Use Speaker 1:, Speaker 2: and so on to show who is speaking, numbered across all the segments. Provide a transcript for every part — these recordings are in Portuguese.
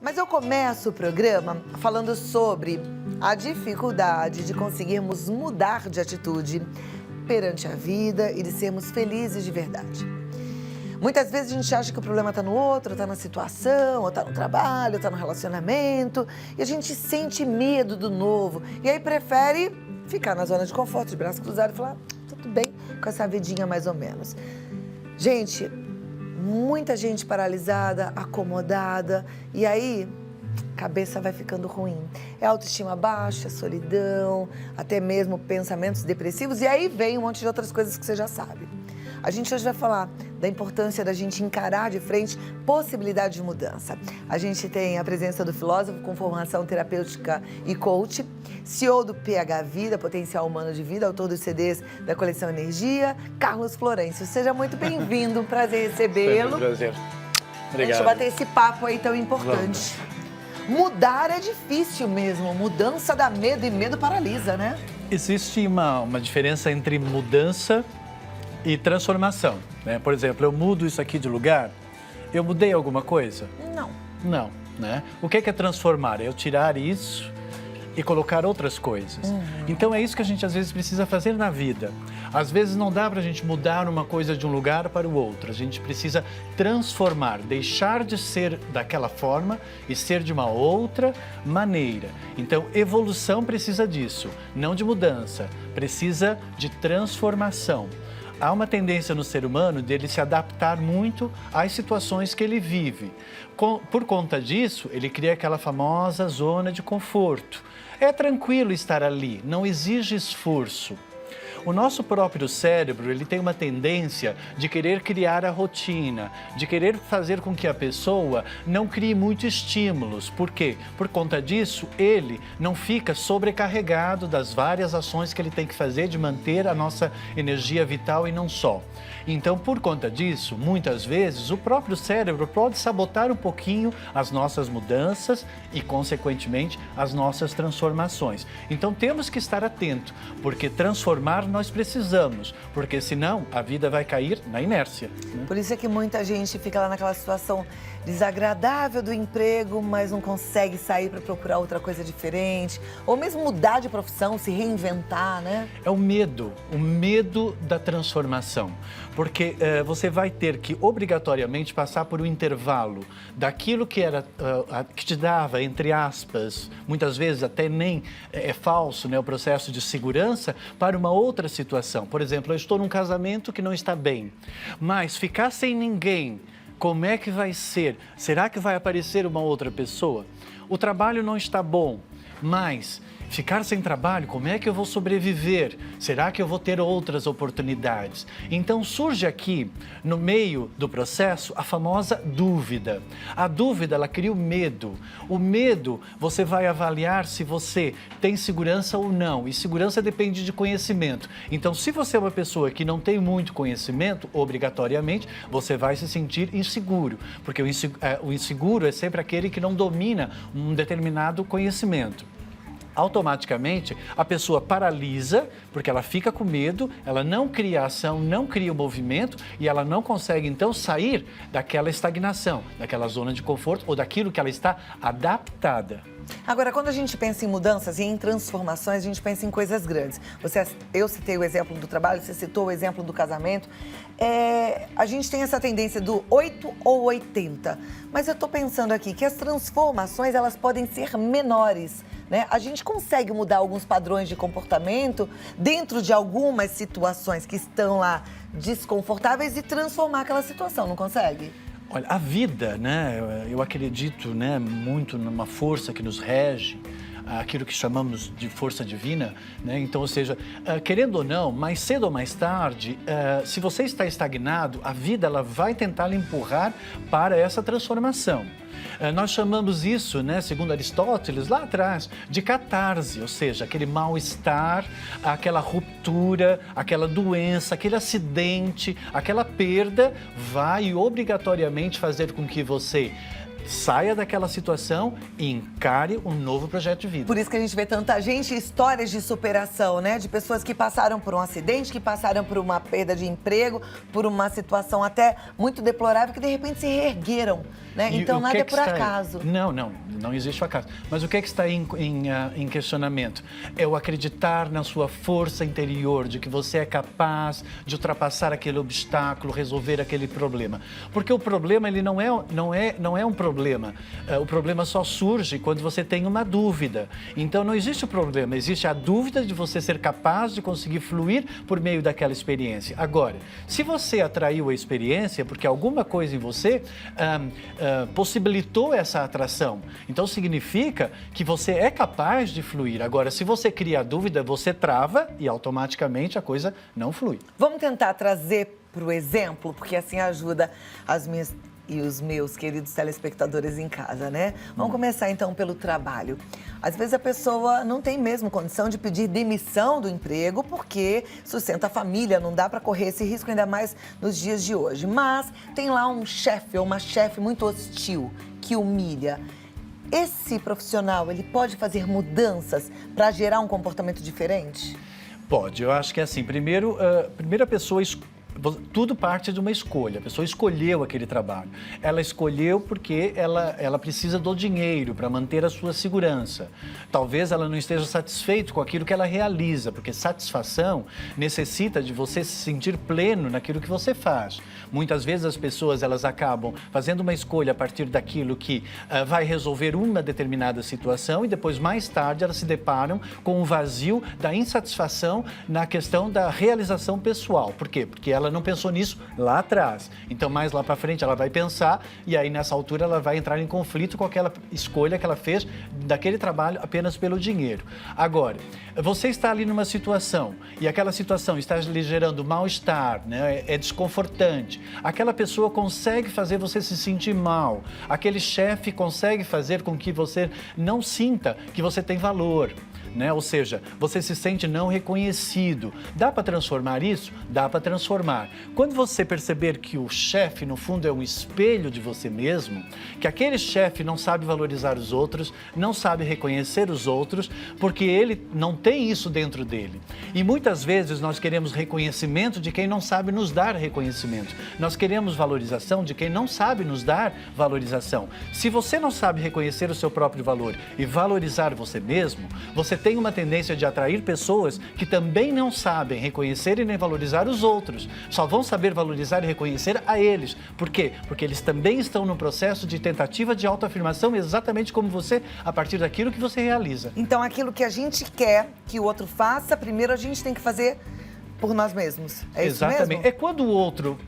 Speaker 1: Mas eu começo o programa falando sobre a dificuldade de conseguirmos mudar de atitude perante a vida e de sermos felizes de verdade. Muitas vezes a gente acha que o problema está no outro, está na situação, ou está no trabalho, ou está no relacionamento, e a gente sente medo do novo, e aí prefere ficar na zona de conforto, de braço cruzado e falar, tudo bem, com essa vidinha mais ou menos. Gente, muita gente paralisada, acomodada, e aí a cabeça vai ficando ruim. É autoestima baixa, solidão, até mesmo pensamentos depressivos, e aí vem um monte de outras coisas que você já sabe. A gente hoje vai falar da importância da gente encarar de frente possibilidade de mudança. A gente tem a presença do filósofo com formação terapêutica e coach, CEO do PH Vida, Potencial Humano de Vida, autor dos CDs da coleção Energia, Carlos Florencio. Seja muito bem-vindo, um prazer recebê-lo.
Speaker 2: Prazer. Obrigado.
Speaker 1: Deixa eu bater esse papo aí tão importante. Mudar é difícil mesmo, mudança dá medo e medo paralisa, né?
Speaker 2: Existe uma diferença entre mudança e transformação, né? Por exemplo, eu mudo isso aqui de lugar, eu mudei alguma coisa?
Speaker 1: Não.
Speaker 2: Não, né? O que é transformar? É eu tirar isso e colocar outras coisas. Então é isso que a gente às vezes precisa fazer na vida. Às vezes não dá pra gente mudar uma coisa de um lugar para o outro. A gente precisa transformar, deixar de ser daquela forma e ser de uma outra maneira. Então evolução precisa disso, não de mudança, precisa de transformação. Há uma tendência no ser humano dele se adaptar muito às situações que ele vive. Por conta disso, ele cria aquela famosa zona de conforto. É tranquilo estar ali, não exige esforço. O nosso próprio cérebro, ele tem uma tendência de querer criar a rotina, de querer fazer com que a pessoa não crie muitos estímulos. Por quê? Por conta disso, ele não fica sobrecarregado das várias ações que ele tem que fazer de manter a nossa energia vital e não só. Então, por conta disso, muitas vezes, o próprio cérebro pode sabotar um pouquinho as nossas mudanças e, consequentemente, as nossas transformações. Então, temos que estar atento, porque transformar nós precisamos, porque senão a vida vai cair na inércia, né?
Speaker 1: Por isso é que muita gente fica lá naquela situação desagradável do emprego, mas não consegue sair para procurar outra coisa diferente, ou mesmo mudar de profissão, se reinventar, né?
Speaker 2: É o medo da transformação, porque você vai ter que obrigatoriamente passar por um intervalo daquilo que era que te dava, entre aspas, muitas vezes até nem é falso, né, o processo de segurança, para uma outra situação. Por exemplo, eu estou num casamento que não está bem, mas ficar sem ninguém, como é que vai ser? Será que vai aparecer uma outra pessoa? O trabalho não está bom, mas ficar sem trabalho, como é que eu vou sobreviver? Será que eu vou ter outras oportunidades? Então surge aqui, no meio do processo, a famosa dúvida. A dúvida, ela cria o medo. O medo, você vai avaliar se você tem segurança ou não. E segurança depende de conhecimento. Então, se você é uma pessoa que não tem muito conhecimento, obrigatoriamente, você vai se sentir inseguro. Porque o inseguro é sempre aquele que não domina um determinado conhecimento. Automaticamente, a pessoa paralisa, porque ela fica com medo, ela não cria ação, não cria o movimento e ela não consegue, então, sair daquela estagnação, daquela zona de conforto ou daquilo que ela está adaptada.
Speaker 1: Agora, quando a gente pensa em mudanças e em transformações, a gente pensa em coisas grandes. Eu citei o exemplo do trabalho, você citou o exemplo do casamento. A gente tem essa tendência do 8 ou 80. Mas eu estou pensando aqui que as transformações, elas podem ser menores, né? A gente consegue mudar alguns padrões de comportamento dentro de algumas situações que estão lá desconfortáveis e transformar aquela situação, não consegue?
Speaker 2: Olha, a vida, né, eu acredito, né, muito numa força que nos rege, aquilo que chamamos de força divina, né? Então, ou seja, querendo ou não, mais cedo ou mais tarde, se você está estagnado, a vida ela vai tentar lhe empurrar para essa transformação. Nós chamamos isso, né, segundo Aristóteles, lá atrás, de catarse, ou seja, aquele mal-estar, aquela ruptura, aquela doença, aquele acidente, aquela perda vai obrigatoriamente fazer com que você saia daquela situação e encare um novo projeto de vida.
Speaker 1: Por isso que a gente vê tanta gente, histórias de superação, né? De pessoas que passaram por um acidente, que passaram por uma perda de emprego, por uma situação até muito deplorável, que de repente se reergueram, né?
Speaker 2: E
Speaker 1: então
Speaker 2: o
Speaker 1: nada
Speaker 2: que
Speaker 1: é por acaso.
Speaker 2: Não existe o acaso. Mas o que é que está em questionamento? É o acreditar na sua força interior, de que você é capaz de ultrapassar aquele obstáculo, resolver aquele problema. Porque o problema, ele não é um problema. O problema só surge quando você tem uma dúvida. Então não existe o problema, existe a dúvida de você ser capaz de conseguir fluir por meio daquela experiência. Agora, se você atraiu a experiência porque alguma coisa em você possibilitou essa atração, então significa que você é capaz de fluir. Agora, se você cria a dúvida, você trava e automaticamente a coisa não flui.
Speaker 1: Vamos tentar trazer para o exemplo, porque assim ajuda as minhas e os meus queridos telespectadores em casa, né? Vamos começar então pelo trabalho. Às vezes a pessoa não tem mesmo condição de pedir demissão do emprego porque sustenta a família, não dá para correr esse risco, ainda mais nos dias de hoje. Mas tem lá um chefe ou uma chefe muito hostil, que humilha. Esse profissional, ele pode fazer mudanças para gerar um comportamento diferente?
Speaker 2: Pode, eu acho que é assim. Primeiro, a pessoa tudo parte de uma escolha. A pessoa escolheu aquele trabalho. Ela escolheu porque ela precisa do dinheiro para manter a sua segurança. Talvez ela não esteja satisfeita com aquilo que ela realiza, porque satisfação necessita de você se sentir pleno naquilo que você faz. Muitas vezes as pessoas elas acabam fazendo uma escolha a partir daquilo que vai resolver uma determinada situação e depois, mais tarde, elas se deparam com um vazio da insatisfação na questão da realização pessoal. Por quê? Porque ela não pensou nisso lá atrás. Então, mais lá para frente, ela vai pensar e aí, nessa altura, ela vai entrar em conflito com aquela escolha que ela fez daquele trabalho apenas pelo dinheiro. Agora, você está ali numa situação e aquela situação está lhe gerando mal-estar, né? É desconfortante. Aquela pessoa consegue fazer você se sentir mal. Aquele chefe consegue fazer com que você não sinta que você tem valor. Né? Ou seja, você se sente não reconhecido. Dá para transformar isso? Dá para transformar. Quando você perceber que o chefe, no fundo, é um espelho de você mesmo, que aquele chefe não sabe valorizar os outros, não sabe reconhecer os outros, porque ele não tem isso dentro dele. E muitas vezes nós queremos reconhecimento de quem não sabe nos dar reconhecimento. Nós queremos valorização de quem não sabe nos dar valorização. Se você não sabe reconhecer o seu próprio valor e valorizar você mesmo, você tem uma tendência de atrair pessoas que também não sabem reconhecer e nem valorizar os outros. Só vão saber valorizar e reconhecer a eles. Por quê? Porque eles também estão no processo de tentativa de autoafirmação, exatamente como você, a partir daquilo que você realiza.
Speaker 1: Então, aquilo que a gente quer que o outro faça, primeiro a gente tem que fazer por nós mesmos. É isso
Speaker 2: Exatamente.
Speaker 1: mesmo?
Speaker 2: É quando o outro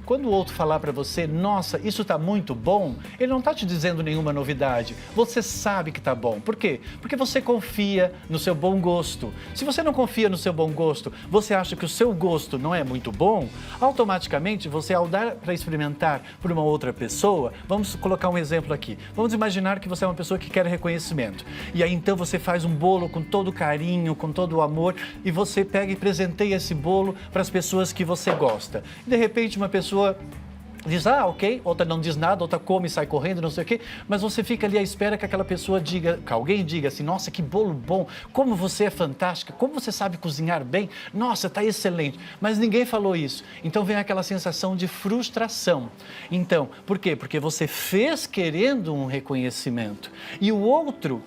Speaker 2: falar para você, nossa, isso está muito bom, ele não está te dizendo nenhuma novidade. Você sabe que está bom. Por quê? Porque você confia no seu bom gosto. Se você não confia no seu bom gosto, você acha que o seu gosto não é muito bom, automaticamente você, ao dar para experimentar por uma outra pessoa, vamos colocar um exemplo aqui. Vamos imaginar que você é uma pessoa que quer reconhecimento. E aí então você faz um bolo com todo carinho, com todo o amor, e você pega e presenteia esse bolo para as pessoas que você gosta. De repente, uma pessoa diz, ok, outra não diz nada, outra come e sai correndo, não sei o quê, mas você fica ali à espera que aquela pessoa diga, que alguém diga assim, nossa, que bolo bom, como você é fantástica, como você sabe cozinhar bem, nossa, está excelente, mas ninguém falou isso. Então vem aquela sensação de frustração. Então, por quê? Porque você fez querendo um reconhecimento e o outro,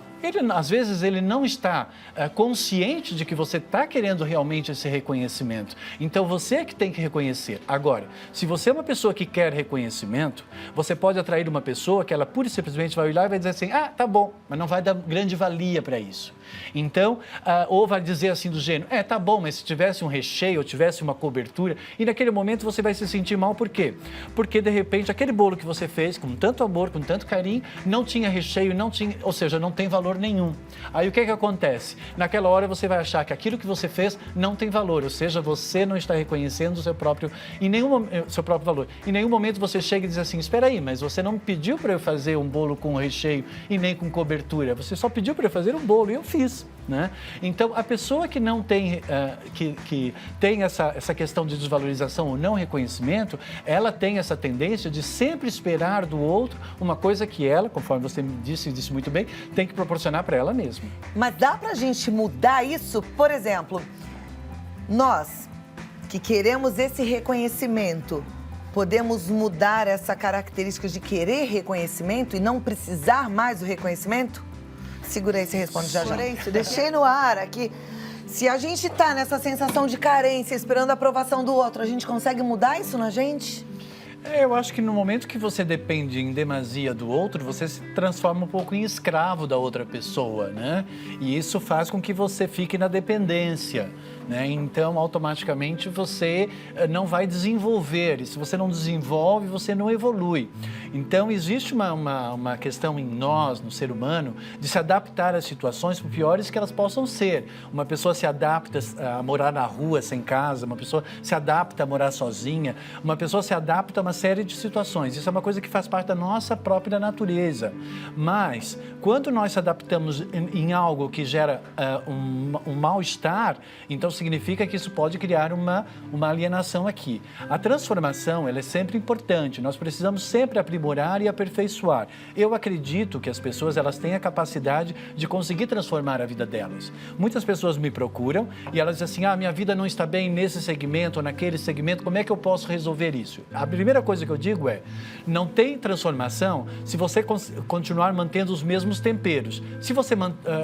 Speaker 2: às vezes ele não está consciente de que você está querendo realmente esse reconhecimento. Então você é que tem que reconhecer. Agora, se você é uma pessoa que quer reconhecimento, você pode atrair uma pessoa que ela pura e simplesmente vai olhar e vai dizer assim, tá bom, mas não vai dar grande valia para isso. Então, ou vai dizer assim do gênero, tá bom, mas se tivesse um recheio ou tivesse uma cobertura, e naquele momento você vai se sentir mal, por quê? Porque de repente aquele bolo que você fez com tanto amor, com tanto carinho, não tinha recheio, ou seja, não tem valor nenhum. Aí o que acontece? Naquela hora você vai achar que aquilo que você fez não tem valor, ou seja, você não está reconhecendo o seu próprio valor. Em nenhum momento você chega e diz assim, espera aí, mas você não pediu para eu fazer um bolo com recheio e nem com cobertura, você só pediu para eu fazer um bolo e eu fiz. né? Então, a pessoa que não tem, que tem essa questão de desvalorização ou não reconhecimento, ela tem essa tendência de sempre esperar do outro uma coisa que ela, conforme você me disse muito bem, tem que proporcionar para ela mesma.
Speaker 1: Mas dá pra gente mudar isso? Por exemplo, nós que queremos esse reconhecimento, podemos mudar essa característica de querer reconhecimento e não precisar mais do reconhecimento? Segura aí, você responde já já. Deixei no ar aqui. Se a gente tá nessa sensação de carência, esperando a aprovação do outro, a gente consegue mudar isso na gente?
Speaker 2: Eu acho que no momento que você depende em demasia do outro, você se transforma um pouco em escravo da outra pessoa, né? E isso faz com que você fique na dependência, né? Então, automaticamente, você não vai desenvolver. E se você não desenvolve, você não evolui. Então, existe uma questão em nós, no ser humano, de se adaptar às situações, por piores que elas possam ser. Uma pessoa se adapta a morar na rua, sem casa. Uma pessoa se adapta a morar sozinha. Uma pessoa se adapta a uma série de situações. Isso é uma coisa que faz parte da nossa própria natureza. Mas, quando nós se adaptamos em algo que gera um mal-estar, então significa que isso pode criar uma alienação aqui. A transformação, ela é sempre importante. Nós precisamos sempre aprimorar e aperfeiçoar. Eu acredito que as pessoas, elas têm a capacidade de conseguir transformar a vida delas. Muitas pessoas me procuram e elas dizem assim, minha vida não está bem nesse segmento ou naquele segmento, como é que eu posso resolver isso? A primeira coisa que eu digo é, não tem transformação se você continuar mantendo os mesmos temperos. Se você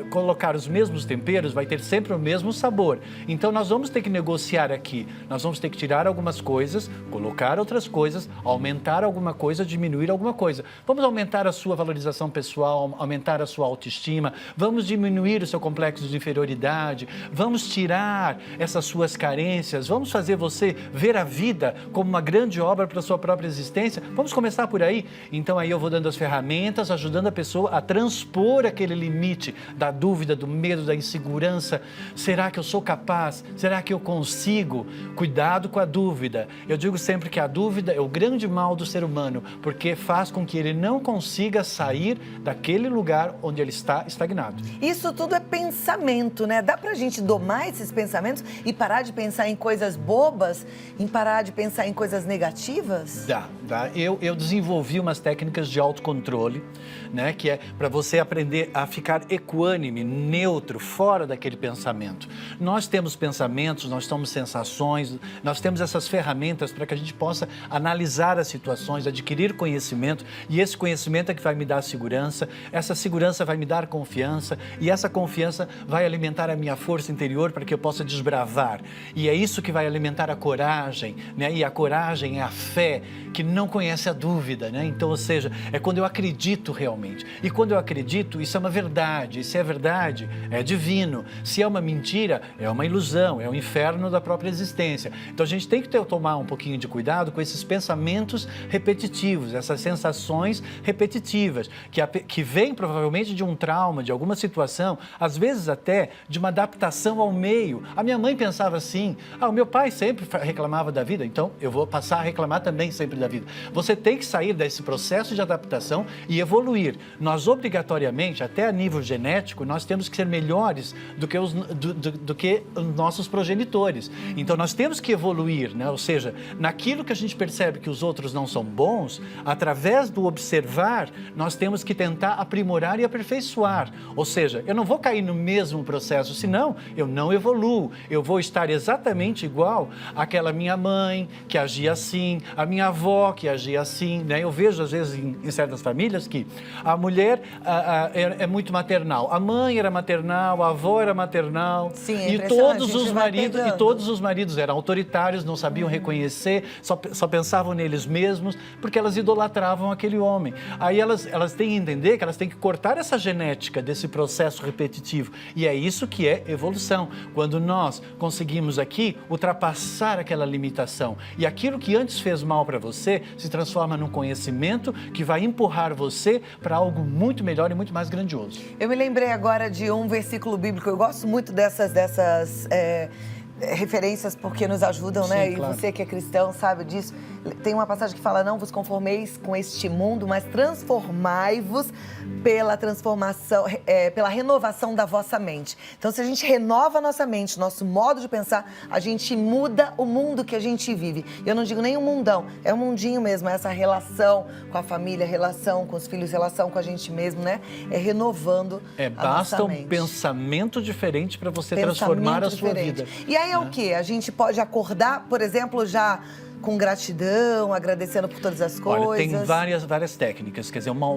Speaker 2: colocar os mesmos temperos, vai ter sempre o mesmo sabor. Então, nós vamos ter que negociar aqui. Nós vamos ter que tirar algumas coisas, colocar outras coisas, aumentar alguma coisa, diminuir alguma coisa. Vamos aumentar a sua valorização pessoal, aumentar a sua autoestima, vamos diminuir o seu complexo de inferioridade, vamos tirar essas suas carências, vamos fazer você ver a vida como uma grande obra para a sua própria existência. Vamos começar por aí? Então, aí eu vou dando as ferramentas, ajudando a pessoa a transpor aquele limite da dúvida, do medo, da insegurança. Será que eu sou capaz? Será que eu consigo? Cuidado com a dúvida. Eu digo sempre que a dúvida é o grande mal do ser humano, porque faz com que ele não consiga sair daquele lugar onde ele está estagnado.
Speaker 1: Isso tudo é pensamento, né? Dá pra gente domar esses pensamentos e parar de pensar em coisas bobas, em parar de pensar em coisas negativas?
Speaker 2: Dá. Eu desenvolvi umas técnicas de autocontrole, né? Que é para você aprender a ficar equânime, neutro, fora daquele pensamento. Nós temos pensamentos, nós temos sensações, nós temos essas ferramentas para que a gente possa analisar as situações, adquirir conhecimento, e esse conhecimento é que vai me dar segurança, essa segurança vai me dar confiança, e essa confiança vai alimentar a minha força interior para que eu possa desbravar. E é isso que vai alimentar a coragem, né? E a coragem é a fé que não conhece a dúvida, né? Então, ou seja, é quando eu acredito realmente. E quando eu acredito, isso é uma verdade. E se é verdade, é divino. Se é uma mentira, é uma ilusão, é o inferno da própria existência. Então, a gente tem que tomar um pouquinho de cuidado com esses pensamentos repetitivos, essas sensações repetitivas, que vêm provavelmente de um trauma, de alguma situação, às vezes até de uma adaptação ao meio. A minha mãe pensava assim, o meu pai sempre reclamava da vida, então eu vou passar a reclamar também sempre da vida. Você tem que sair desse processo de adaptação e evoluir. Nós, obrigatoriamente, até a nível genético, nós temos que ser melhores do que os nossos progenitores. Então, nós temos que evoluir, né? Ou seja, naquilo que a gente percebe que os outros não são bons, através do observar, nós temos que tentar aprimorar e aperfeiçoar. Ou seja, eu não vou cair no mesmo processo, senão eu não evoluo. Eu vou estar exatamente igual àquela minha mãe, que agia assim, a minha avó, que agia assim, né? Eu vejo, às vezes, em certas famílias, que a mulher é muito maternal. A mãe era maternal, a avó era maternal.
Speaker 1: Sim, é
Speaker 2: e todos os maridos eram autoritários, não sabiam reconhecer, só pensavam neles mesmos, porque elas idolatravam aquele homem. Aí elas têm que entender que elas têm que cortar essa genética desse processo repetitivo. E é isso que é evolução. Quando nós conseguimos aqui ultrapassar aquela limitação. E aquilo que antes fez mal para você se transforma num conhecimento que vai empurrar você para algo muito melhor e muito mais grandioso.
Speaker 1: Eu me lembrei agora de um versículo bíblico. Eu gosto muito dessas referências porque nos ajudam, né?
Speaker 2: Sim, claro.
Speaker 1: E você que é cristão sabe disso. Tem uma passagem que fala, não vos conformeis com este mundo, mas transformai-vos pela transformação, pela renovação da vossa mente. Então, se a gente renova a nossa mente, nosso modo de pensar, a gente muda o mundo que a gente vive. Eu não digo nem um mundão, é um mundinho mesmo, é essa relação com a família, relação com os filhos, relação com a gente mesmo, né? É renovando a
Speaker 2: basta
Speaker 1: nossa
Speaker 2: um
Speaker 1: mente.
Speaker 2: pensamento diferente para você transformar a sua vida.
Speaker 1: E aí é o quê? A gente pode acordar, por exemplo, já com gratidão, agradecendo por todas as coisas.
Speaker 2: Olha, tem várias técnicas, quer dizer, uma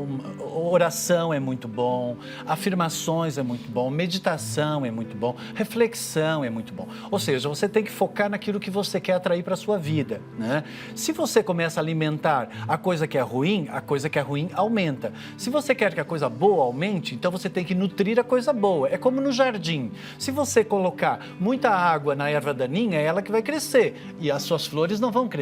Speaker 2: oração é muito bom, afirmações é muito bom, meditação é muito bom, reflexão é muito bom. Ou seja, você tem que focar naquilo que você quer atrair para a sua vida, né? Se você começa a alimentar a coisa que é ruim, a coisa que é ruim aumenta. Se você quer que a coisa boa aumente, então você tem que nutrir a coisa boa. É como no jardim. Se você colocar muita água na erva daninha, é ela que vai crescer e as suas flores não vão crescer.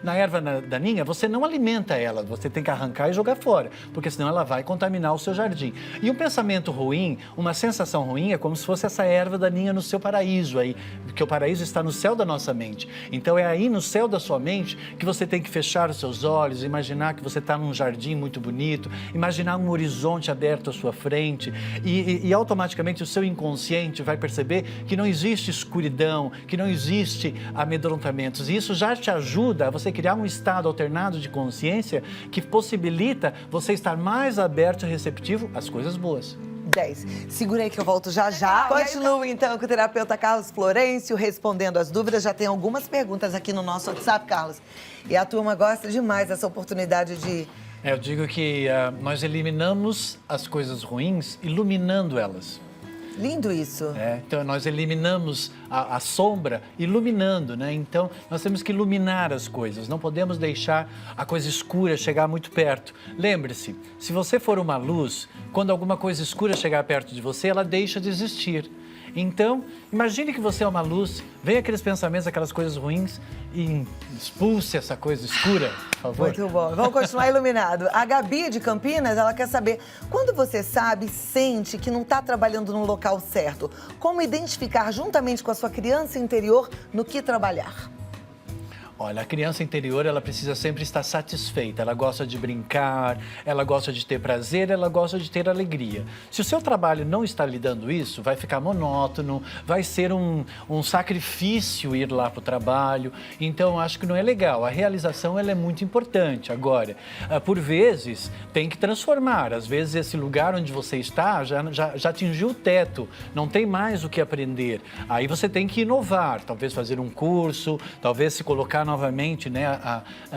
Speaker 2: Na erva daninha, você não alimenta ela, você tem que arrancar e jogar fora, porque senão ela vai contaminar o seu jardim. E um pensamento ruim, uma sensação ruim, é como se fosse essa erva daninha no seu paraíso aí, porque o paraíso está no céu da nossa mente. Então é aí no céu da sua mente que você tem que fechar os seus olhos, imaginar que você está num jardim muito bonito, imaginar um horizonte aberto à sua frente e automaticamente o seu inconsciente vai perceber que não existe escuridão, que não existe amedrontamentos. E isso já te ajuda a você criar um estado alternado de consciência que possibilita você estar mais aberto e receptivo às coisas boas.
Speaker 1: 10. Segura aí que eu volto já já. Continua então com o terapeuta Carlos Florencio respondendo as dúvidas. Já tem algumas perguntas aqui no nosso WhatsApp, Carlos. E a turma gosta demais dessa oportunidade de...
Speaker 2: Eu digo que nós eliminamos as coisas ruins iluminando elas.
Speaker 1: Lindo isso.
Speaker 2: Então, nós eliminamos a sombra iluminando, né? Então, nós temos que iluminar as coisas. Não podemos deixar a coisa escura chegar muito perto. Lembre-se, se você for uma luz, quando alguma coisa escura chegar perto de você, ela deixa de existir. Então, imagine que você é uma luz, vem aqueles pensamentos, aquelas coisas ruins e expulse essa coisa escura, por favor.
Speaker 1: Muito bom. Vamos continuar iluminado. A Gabi de Campinas, ela quer saber, quando você sabe, sente que não está trabalhando no local certo, como identificar juntamente com a sua criança interior no que trabalhar?
Speaker 2: Olha, a criança interior, ela precisa sempre estar satisfeita. Ela gosta de brincar, ela gosta de ter prazer, ela gosta de ter alegria. Se o seu trabalho não está lhe dando isso, vai ficar monótono, vai ser um sacrifício ir lá para o trabalho. Então, acho que não é legal. A realização, ela é muito importante. Agora, por vezes, tem que transformar. Às vezes, esse lugar onde você está já atingiu o teto, não tem mais o que aprender. Aí você tem que inovar, talvez fazer um curso, talvez se colocar novamente, né,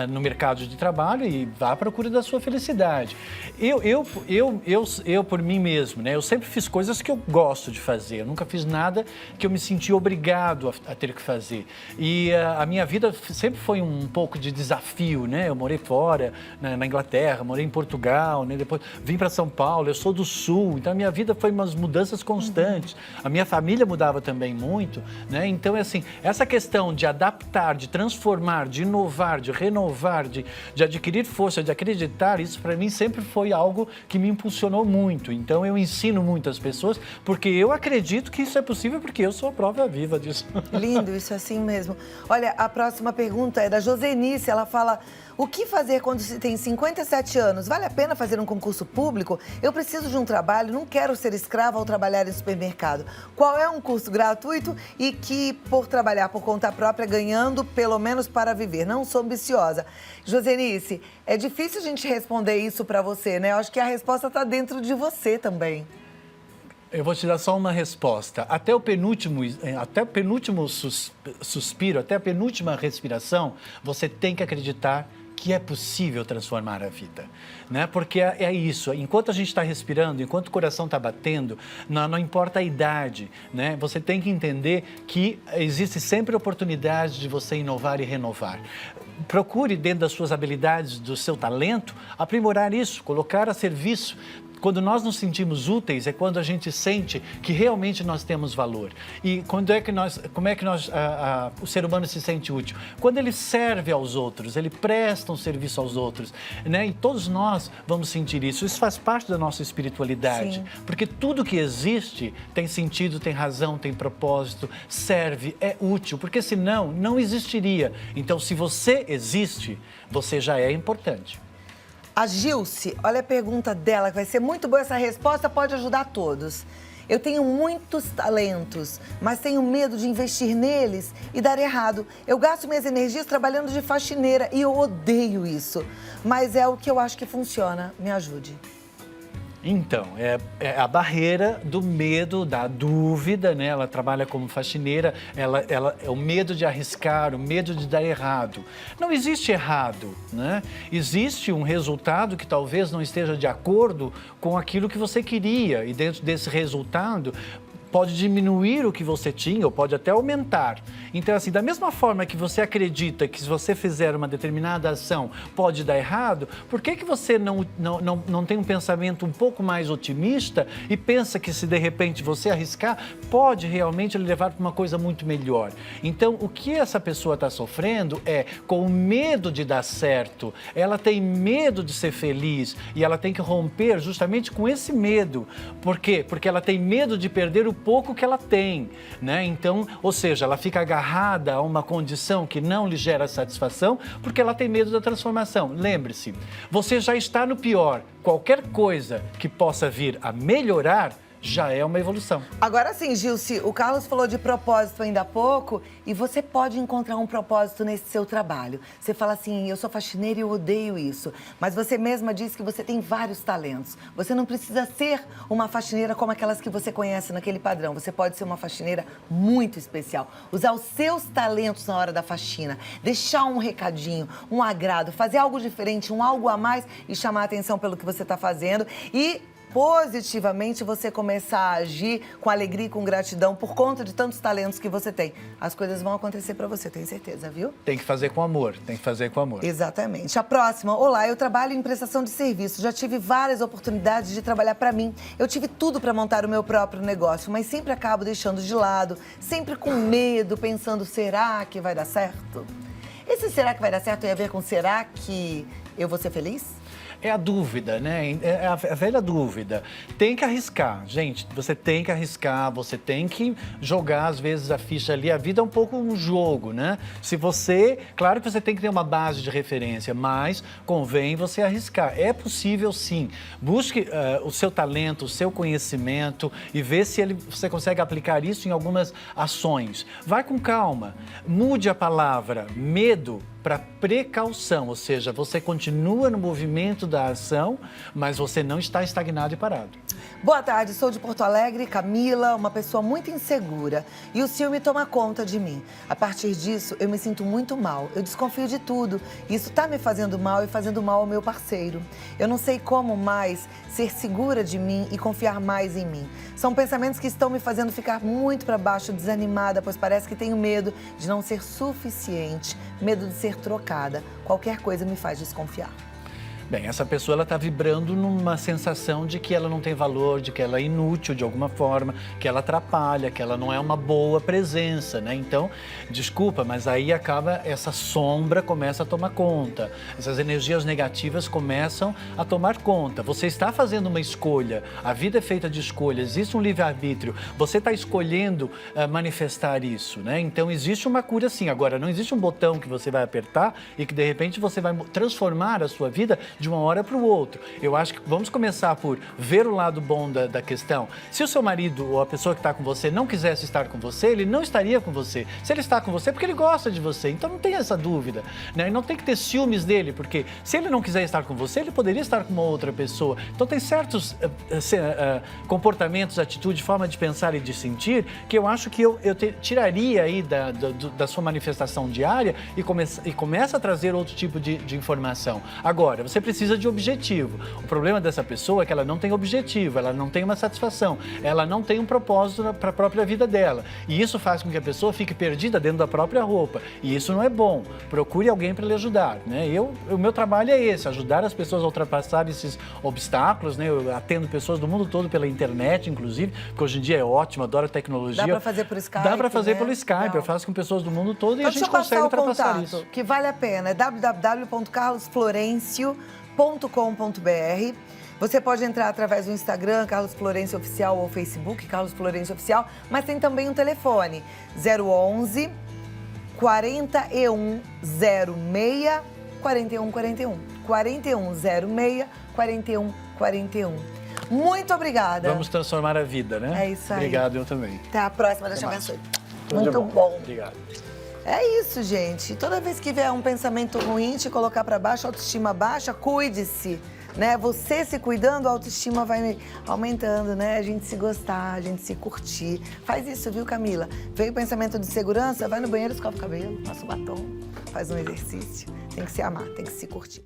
Speaker 2: no mercado de trabalho e vá à procura da sua felicidade. Eu por mim mesmo, né, eu sempre fiz coisas que eu gosto de fazer, eu nunca fiz nada que eu me senti obrigado a ter que fazer. E a minha vida sempre foi um pouco de desafio, né, eu morei fora, na Inglaterra, morei em Portugal, né, depois vim para São Paulo, eu sou do Sul, então a minha vida foi umas mudanças constantes. A minha família mudava também muito, né, então é assim, essa questão de adaptar, de transformar, de inovar, de renovar, de adquirir força, de acreditar, isso para mim sempre foi algo que me impulsionou muito. Então eu ensino muitas pessoas porque eu acredito que isso é possível porque eu sou a prova viva disso.
Speaker 1: Lindo, isso é assim mesmo. Olha, a próxima pergunta é da Josenice, ela fala... O que fazer quando se tem 57 anos? Vale a pena fazer um concurso público? Eu preciso de um trabalho, não quero ser escrava ao trabalhar em supermercado. Qual é um curso gratuito e que, por trabalhar por conta própria, ganhando pelo menos para viver? Não sou ambiciosa. Josenice, é difícil a gente responder isso para você, né? Eu acho que a resposta está dentro de você também.
Speaker 2: Eu vou te dar só uma resposta. Até o penúltimo suspiro, até a penúltima respiração, você tem que acreditar que é possível transformar a vida, né? Porque é isso, enquanto a gente está respirando, enquanto o coração está batendo, não importa a idade, né? Você tem que entender que existe sempre oportunidade de você inovar e renovar. Procure, dentro das suas habilidades, do seu talento, aprimorar isso, colocar a serviço. Quando nós nos sentimos úteis é quando a gente sente que realmente nós temos valor. E como é que o ser humano se sente útil? Quando ele serve aos outros, ele presta um serviço aos outros, né? E todos nós vamos sentir isso. Isso faz parte da nossa espiritualidade. Sim. Porque tudo que existe tem sentido, tem razão, tem propósito, serve, é útil, porque senão não existiria. Então, se você existe, você já é importante.
Speaker 1: A Gilce, olha a pergunta dela, que vai ser muito boa essa resposta, pode ajudar todos. Eu tenho muitos talentos, mas tenho medo de investir neles e dar errado. Eu gasto minhas energias trabalhando de faxineira e eu odeio isso. Mas é o que eu acho que funciona. Me ajude.
Speaker 2: Então, é a barreira do medo, da dúvida, né? Ela trabalha como faxineira, é o medo de arriscar, o medo de dar errado. Não existe errado, né? Existe um resultado que talvez não esteja de acordo com aquilo que você queria e dentro desse resultado pode diminuir o que você tinha ou pode até aumentar. Então, assim, da mesma forma que você acredita que se você fizer uma determinada ação pode dar errado, por que você não tem um pensamento um pouco mais otimista e pensa que se de repente você arriscar, pode realmente levar para uma coisa muito melhor? Então, o que essa pessoa está sofrendo é com o medo de dar certo, ela tem medo de ser feliz e ela tem que romper justamente com esse medo. Por quê? Porque ela tem medo de perder o pouco que ela tem, né? Então, ou seja, ela fica agarrada a uma condição que não lhe gera satisfação porque ela tem medo da transformação. Lembre-se, você já está no pior. Qualquer coisa que possa vir a melhorar já é uma evolução.
Speaker 1: Agora sim, Gilce, o Carlos falou de propósito ainda há pouco e você pode encontrar um propósito nesse seu trabalho. Você fala assim, eu sou faxineira e eu odeio isso, mas você mesma disse que você tem vários talentos. Você não precisa ser uma faxineira como aquelas que você conhece naquele padrão. Você pode ser uma faxineira muito especial. Usar os seus talentos na hora da faxina, deixar um recadinho, um agrado, fazer algo diferente, um algo a mais e chamar a atenção pelo que você está fazendo e positivamente você começar a agir com alegria e com gratidão por conta de tantos talentos que você tem. As coisas vão acontecer para você, tenho certeza, viu?
Speaker 2: Tem que fazer com amor, tem que fazer com amor.
Speaker 1: Exatamente. A próxima, olá, eu trabalho em prestação de serviço, já tive várias oportunidades de trabalhar para mim. Eu tive tudo para montar o meu próprio negócio, mas sempre acabo deixando de lado, sempre com medo, pensando, será que vai dar certo? Esse será que vai dar certo tem a ver com será que eu vou ser feliz?
Speaker 2: É a dúvida, né? É a velha dúvida. Tem que arriscar, gente. Você tem que arriscar, você tem que jogar, às vezes, a ficha ali. A vida é um pouco um jogo, né? Claro que você tem que ter uma base de referência, mas convém você arriscar. É possível, sim. Busque o seu talento, o seu conhecimento e vê se você consegue aplicar isso em algumas ações. Vai com calma. Mude a palavra medo para precaução, ou seja, você continua no movimento da ação, mas você não está estagnado e parado.
Speaker 1: Boa tarde, sou de Porto Alegre, Camila, uma pessoa muito insegura e o ciúme toma conta de mim. A partir disso, eu me sinto muito mal, eu desconfio de tudo e isso está me fazendo mal e fazendo mal ao meu parceiro. Eu não sei como mais ser segura de mim e confiar mais em mim. São pensamentos que estão me fazendo ficar muito para baixo, desanimada, pois parece que tenho medo de não ser suficiente, medo de ser trocada. Qualquer coisa me faz desconfiar.
Speaker 2: Bem, essa pessoa ela está vibrando numa sensação de que ela não tem valor, de que ela é inútil de alguma forma, que ela atrapalha, que ela não é uma boa presença, né? Então, desculpa, mas aí essa sombra começa a tomar conta, essas energias negativas começam a tomar conta. Você está fazendo uma escolha, a vida é feita de escolhas, existe um livre-arbítrio, você está escolhendo manifestar isso, né? Então, existe uma cura sim. Agora, não existe um botão que você vai apertar e que de repente você vai transformar a sua vida de uma hora para o outro. Eu acho que vamos começar por ver o lado bom da questão. Se o seu marido ou a pessoa que está com você não quisesse estar com você, ele não estaria com você. Se ele está com você é porque ele gosta de você. Então não tem essa dúvida, né? E não tem que ter ciúmes dele, porque se ele não quiser estar com você, ele poderia estar com uma outra pessoa. Então tem certos comportamentos, atitude, forma de pensar e de sentir que eu acho que eu tiraria aí da sua manifestação diária e começa a trazer outro tipo de informação. Agora, você precisa de objetivo. O problema dessa pessoa é que ela não tem objetivo, ela não tem uma satisfação, ela não tem um propósito para a própria vida dela. E isso faz com que a pessoa fique perdida dentro da própria roupa. E isso não é bom. Procure alguém para lhe ajudar, né? O meu trabalho é esse, ajudar as pessoas a ultrapassar esses obstáculos, né? Eu atendo pessoas do mundo todo pela internet, inclusive, que hoje em dia é ótimo, adoro a tecnologia.
Speaker 1: Dá para fazer por Skype?
Speaker 2: Dá para fazer
Speaker 1: né?
Speaker 2: pelo Skype,
Speaker 1: Legal.
Speaker 2: eu faço com pessoas do mundo todo e
Speaker 1: Então,
Speaker 2: a gente consegue ultrapassar
Speaker 1: contato,
Speaker 2: isso.
Speaker 1: que vale a pena, é www.carlosflorencio.com.br. Você pode entrar através do Instagram, Carlos Florencio Oficial, ou Facebook, Carlos Florencio Oficial, mas tem também um telefone, 011 4106 4141. 4106 4141. Muito obrigada.
Speaker 2: Vamos transformar a vida, né?
Speaker 1: É isso aí.
Speaker 2: Obrigado, eu também.
Speaker 1: Até a próxima, Deus te
Speaker 2: mais.
Speaker 1: abençoe.
Speaker 2: Tudo de
Speaker 1: Muito bom.
Speaker 2: Obrigado.
Speaker 1: É isso, gente. Toda vez que vier um pensamento ruim, te colocar pra baixo, autoestima baixa, cuide-se, né? Você se cuidando, a autoestima vai aumentando, né? A gente se gostar, a gente se curtir. Faz isso, viu, Camila? Veio o pensamento de segurança, vai no banheiro, escova o cabelo, passa o batom, faz um exercício. Tem que se amar, tem que se curtir.